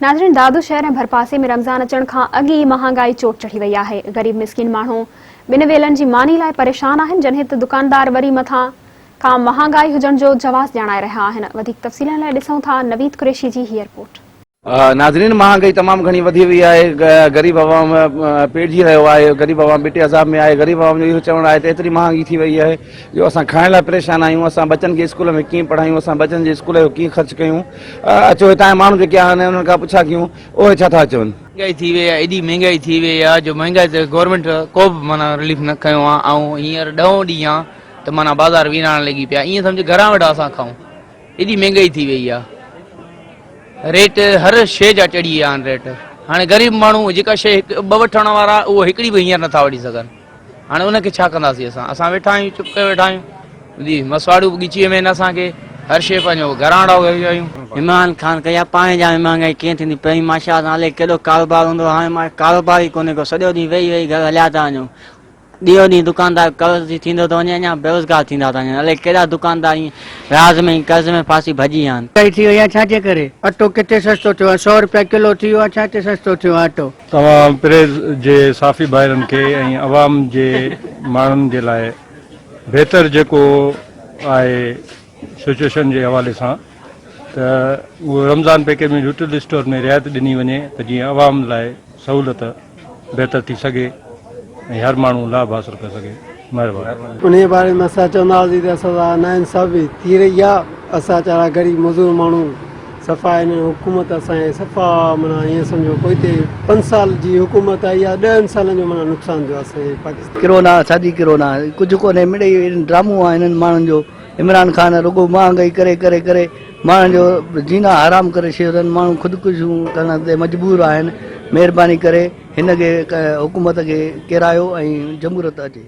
नाज़रीन, दादू शहर ऐं भरपासे में रमज़ान अचण खां अॻु ई महांगाई चोट चढ़ी वई आहे। ग़रीब मिस्किन माण्हू ॿिनि वेलनि जी मानी लाइ परेशान आहिनि, जंहिं त दुकानदार वरी मथां खां महांगाई हुजण जो जवाज़ ॼाणाए रहिया आहिनि। वधीक तफ़सीलनि लाइ ॾिसूं था नवीद कुरैशी जी हीअ रिपोर्ट। नाज़रीन, महंगाई तमाम घनी वधी हुई है। गरीब आवाम पेड़जी रहो है। गरीब आवाम बेटे अज़ाब में है। गरीब आवाम जो इहो चवण है एतरी महंगी थी वही है जो असां खाइण लाइ परेशान आहियूं। असां बच्चन के स्कूल में कीअं पढ़ायूं, असां बच्चन जे स्कूल जो कीअं ख़र्च कयूं। अचो हितां माण्हू जेके आहिनि उन्हनि खां पुछा कयूं उहे छा था चवनि। महंगाई थी वई आहे, एॾी महंगाई थी वई आहे जो महंगाई ते गवर्नमेंट को बि माना रिलीफ न खयो आहे। ऐं हींअर 10 ॾींहं आहे त माना बाज़ार वीराइण लॻी पिया। ईअं सम्झ घरां वेठा असां खाऊं, एॾी महंगाई थी वई आहे। रेट हर शइ जा चढ़ी विया आहिनि रेट। हाणे ग़रीब माण्हू जेका शइ ॿ वठण वारा उहो हिकिड़ी बि हींअर नथा वठी सघनि। हाणे उनखे छा कंदासीं असां वेठा आहियूं, चुप करे वेठा आहियूं। मसवाड़ू ॻिची वेंदा आहिनि असांखे, हर शइ पंहिंजो घरां वेठा आहियूं। इमरान ख़ान कया पाण जा महंगाई कीअं थींदी पहिरीं माशा नाले केॾो कारोबार हूंदो, हाणे मां कारोबार ई कोन्हे को। सॼो ॾींहुं वेही वेही घर हलिया था वञूं। ॾींहों ॾींहुं दुकानदार कर्ज़ थींदो थो वञे, अञा बेरोज़गार थींदा था वञनि। अलाए कहिड़ा दुकानदार राज़ में कर्ज़ में फासी भॼी विया आहिनि। महंगाई थी वई आहे, छाजे करे? अटो किथे सस्तो थियो आहे? 100 रुपया किलो थी वियो आहे। छाते सस्तो थियो आहे अटो? तमाम प्रेस जे साफ़ी भाइरनि खे ऐं अवाम जे माण्हुनि जे लाइ बहितर जेको आहे सिचुएशन जे हवाले सां त उहो रमज़ान पैकेज में रिटेल स्टोर में रियायत ॾिनी वञे त जीअं अवाम लाइ सहूलियत बहितर थी सघे ऐं हर माण्हू लाभ हासिल करे सघे। महिरबानी। उन बारे में असां चवंदासीं त असां नाइंसाफ़ी थी रही आहे। असां चारा ग़रीब मज़दूर माण्हू सफ़ा हिन हुकूमत असांजे सफ़ा माना ईअं सम्झो कोई ते 5 साल जी हुकूमत आई आहे, 10 सालनि जो माना नुक़सान थियो आहे असांजे पाकिस्तान। किरोना सादी किरोना कुझु कोन्हे, मिड़ई ड्रामो आहे हिननि माण्हुनि जो। इमरान ख़ान रुगो महांगाई करे करे करे माण्हुनि जो जीना हराम करे छॾियो अथनि। माण्हू ख़ुदिकुशियूं करण ते मजबूर आहिनि। महिरबानी करे हिन खे हुकूमत खे किरायो ऐं जमूरत अचे।